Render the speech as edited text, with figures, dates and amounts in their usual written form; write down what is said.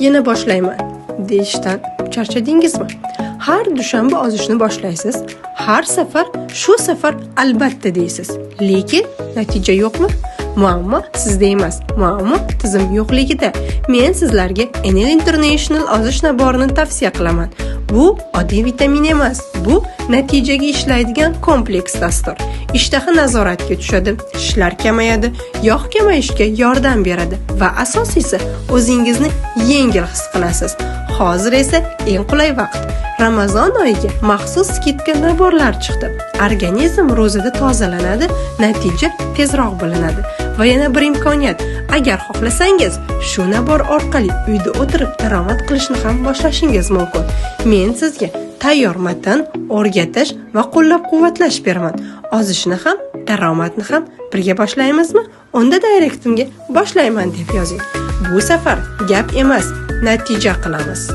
Yana boshlayman deyishdan charchadingizmi? Har dushanba ozishni boshlaysiz. Har safar shu safar albatta deysiz. Lekin natija yo'qmi? Muammo sizda emas. Muammo tizim yo'qligida. Men sizlarga Enel International ozish naborini tavsiya qilaman. Bu oddiy vitamin emas. Bu natijaga ishlaydigan kompleks dastur. Ishtaha nazoratga tushadi, shishlar kamayadi, yog' kamayishga yordam beradi va asosiysi o'zingizni yengil his qilasiz. Hozir esa eng qulay vaqt. Ramazon oyiga maxsus skidka naborlar chiqdi. Organizm ro'zada tozalanadi, natija tezroq bo'linadi. Va yana bir imkoniyat. Agar xohlasangiz, shu nabor orqali uyda o'tirib daromad qilishni ham boshlashingiz mumkin. Men sizga tayyor matan o'rgatish va qo'llab-quvvatlash beraman. Ozishni ham, daromadni ham birga boshlaymizmi? Unda direktimga boshlayman deb yozing. Bu safar gap emas, natija qilamiz.